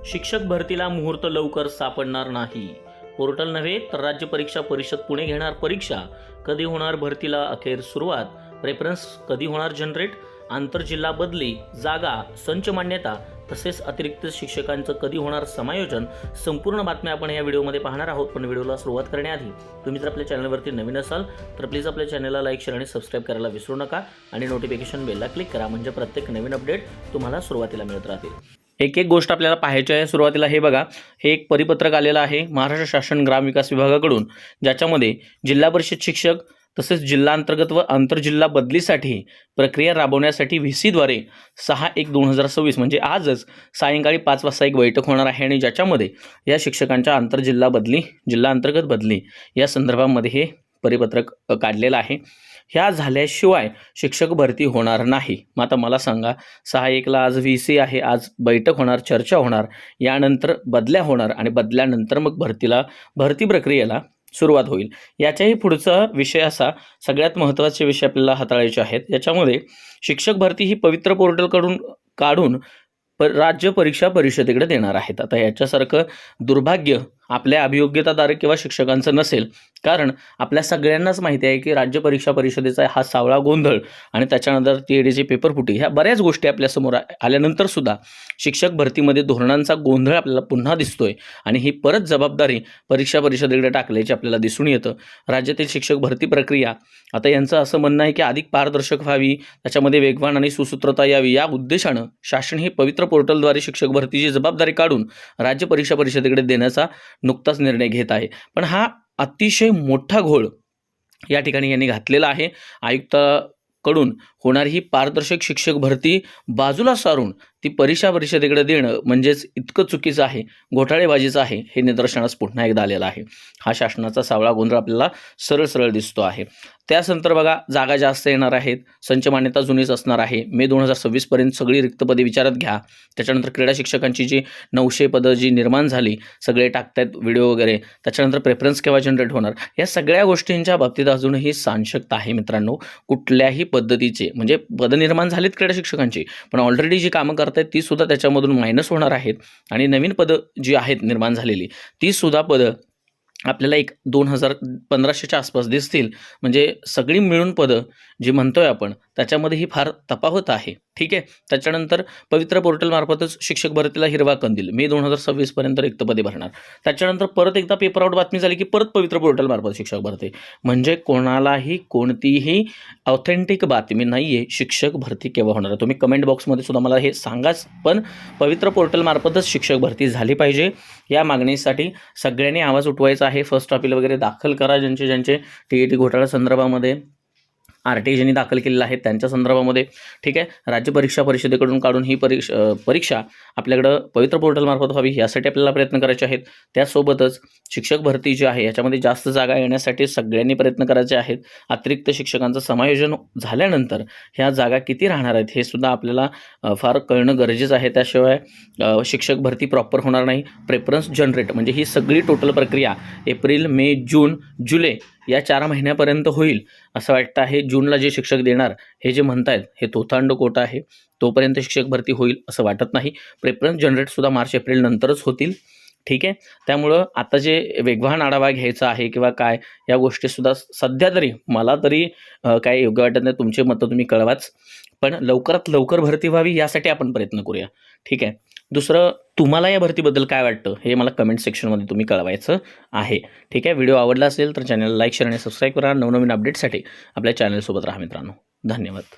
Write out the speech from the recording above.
शिक्षक भरतीला मुहूर्त लवकर सापडणार नाही. पोर्टल नव्हे तर राज्य परीक्षा परिषद पुणे घेणार परीक्षा. कधी होणार भरतीला अखेर सुरुवात. प्रेफरन्स कधी होणार जनरेट. आंतरजिल्हा बदली, जागा, संच मान्यता तसेच अतिरिक्त शिक्षकांचं कधी होणार समायोजन. संपूर्ण बातम्या आपण या व्हिडिओमध्ये पाहणार आहोत. पण व्हिडिओला सुरुवात करण्याआधी तुम्ही जर आपल्या चॅनलवरती नवीन असाल तर प्लीज आपल्या चॅनलला लाईक, शेअर आणि सबस्क्राईब करायला विसरू नका आणि नोटिफिकेशन बेलला क्लिक करा म्हणजे प्रत्येक नवीन अपडेट तुम्हाला सुरुवातीला मिळत राहतील. एक एक गोष्ट आपल्याला पाहायची आहे. सुरुवातीला हे बघा, हे एक परिपत्रक आलेलं आहे महाराष्ट्र शासन ग्रामविकास विभागाकडून, ज्याच्यामध्ये जिल्हा परिषद शिक्षक तसेच जिल्हा अंतर्गत व आंतरजिल्हा बदलीसाठी प्रक्रिया राबवण्यासाठी व्हीसीद्वारे 6/1/2026 म्हणजे आजच सायंकाळी 5 वाजता एक बैठक होणार आहे आणि ज्याच्यामध्ये या शिक्षकांच्या आंतरजिल्हा बदली, जिल्हा अंतर्गत बदली या संदर्भामध्ये हे परिपत्रक काढलेलं आहे. ह्या झाल्याशिवाय शिक्षक भरती होणार नाही. मग आता मला सांगा, 6/1ला आज व्हीसी आहे, आज बैठक होणार, चर्चा होणार, यानंतर बदल्या होणार आणि बदल्यानंतर मग भरती प्रक्रियेला सुरुवात होईल. याच्याही पुढचा विषय असा, सगळ्यात महत्त्वाचे विषय आपल्याला हाताळायचे आहेत. याच्यामध्ये शिक्षक भरती ही पवित्र पोर्टलकडून काढून राज्य परीक्षा परिषदेकडे देणार आहेत. आता याच्यासारखं दुर्भाग्य आपल्या अभियोग्यताधारक किंवा शिक्षकांचं नसेल, कारण आपल्या सगळ्यांनाच माहिती आहे की राज्य परीक्षा परिषदेचा हा सावळा गोंधळ आणि त्याच्यानंतर TEDची पेपरफुटी ह्या बऱ्याच गोष्टी आपल्यासमोर आल्यानंतर सुद्धा शिक्षक भरतीमध्ये धोरणांचा गोंधळ आपल्याला पुन्हा दिसतोय आणि ही परत जबाबदारी परीक्षा परिषदेकडे टाकल्याची आपल्याला दिसून येतं. राज्यातील शिक्षक भरती प्रक्रिया आता यांचं असं म्हणणं आहे की अधिक पारदर्शक व्हावी, त्याच्यामध्ये वेगवान आणि सुसूत्रता यावी, या उद्देशानं शासन हे पवित्र पोर्टलद्वारे शिक्षक भरतीची जबाबदारी काढून राज्य परीक्षा परिषदेकडे देण्याचा नुकताच निर्णय घेत आहे. पण हा अतिशय मोठा घोळ या ठिकाणी यांनी घातलेला आहे. आयुक्ताकडून होणारी ही पारदर्शक शिक्षक भरती बाजूला सारून ती परीक्षा परिषदेकडे देणं म्हणजेच इतकं चुकीचं आहे, घोटाळेबाजीचं आहे, हे निदर्शनास पुन्हा एकदा आलेलं आहे. हा शासनाचा सावळा गोंधळ आपल्याला सरळ दिसतो आहे. त्यानंतर बघा, जागा जास्त येणार आहेत, संच मान्यता जुनीच असणार आहे. मे 2026 पर्यंत सगळी रिक्त पदे विचारात घ्या. त्याच्यानंतर क्रीडा शिक्षकांची जी 900 पदं जी निर्माण झाली, सगळे टाकतायत व्हिडिओ वगैरे. त्याच्यानंतर प्रेफरन्स केव्हा जनरेट होणार, या सगळ्या गोष्टींच्या बाबतीत अजूनही साशंकता आहे मित्रांनो. कुठल्याही पद्धतीचे म्हणजे पदं निर्माण झालीत क्रीडा शिक्षकांची, पण ऑलरेडी जी कामं करतायत ती सुद्धा त्याच्यामधून मायनस होणार आहेत आणि नवीन पदं जी आहेत निर्माण झालेली ती सुद्धा पदं आपल्याला 1500च्या आसपास दिसतील. म्हणजे सगळी मिळून पदं जी म्हणतोय आपण त्याच्यामध्ये ही फार तफावत आहे. ठीक आहे. त्याच्यानंतर पवित्र पोर्टलमार्फतच शिक्षक भरतीला हिरवा कंदील, मे 2026 पर्यंत रिक्त पदे भरणार. त्याच्यानंतर परत एकदा पेपर आउट बातमी झाली की परत पवित्र पोर्टलमार्फत शिक्षक भरती. म्हणजे कोणालाही कोणतीही ऑथेंटिक बातमी नाही आहे शिक्षक भरती केव्हा होणार. तुम्ही कमेंट बॉक्समध्ये सुद्धा मला हे सांगाच, पण पवित्र पोर्टलमार्फतच शिक्षक भरती झाली पाहिजे. या मागणीसाठी सगळ्यांनी आवाज उठवायचा आहे. फर्स्ट अपील वगैरे दाखल करा, ज्यांचे TET घोटाळा संदर्भामध्ये RTI ज्यांनी दाखल केलेलं आहे त्यांच्या संदर्भामध्ये. ठीक आहे. राज्य परीक्षा परिषदेकडून काढून ही परीक्षा आपल्याकडं पवित्र पोर्टलमार्फत व्हावी यासाठी आपल्याला प्रयत्न करायचे आहेत. त्यासोबतच शिक्षक भरती जी आहे याच्यामध्ये जास्त जागा येण्यासाठी सगळ्यांनी प्रयत्न करायचे आहेत. अतिरिक्त शिक्षकांचं समायोजन झाल्यानंतर ह्या जागा किती राहणार आहेत हे सुद्धा आपल्याला फार कळणं गरजेचं आहे. त्याशिवाय शिक्षक भरती प्रॉपर होणार नाही. प्रेफरन्स जनरेट म्हणजे ही सगळी टोटल प्रक्रिया एप्रिल, मे, जून, जुलै या 4 महिन्यापर्यंत होईल असं वाटतं आहे. जूनला जे शिक्षक देणार हे जे म्हणतायत हे तोथांड कोटा आहे. तोपर्यंत शिक्षक भरती होईल असं वाटत नाही. प्रेफरन्स जनरेटसुद्धा मार्च एप्रिल नंतरच होतील. ठीक आहे. त्यामुळं आता जे वेगवान आढावा घ्यायचा आहे किंवा काय या गोष्टीसुद्धा सध्या तरी मला तरी काय योग्य वाटत नाही. तुमचे मतं तुम्ही कळवाच, पण लवकरात लवकर भरती व्हावी यासाठी आपण प्रयत्न करूया. ठीक आहे. दुसरं, तुम्हाला या भरतीबद्दल काय वाटतं हे मला कमेंट सेक्शनमध्ये तुम्ही कळवायचं आहे. ठीक आहे. व्हिडिओ आवडला असेल तर चॅनलला लाईक, शेअर आणि सबस्क्राईब करा. नवनवीन अपडेटसाठी आपल्या चॅनलसोबत राहा मित्रांनो. धन्यवाद.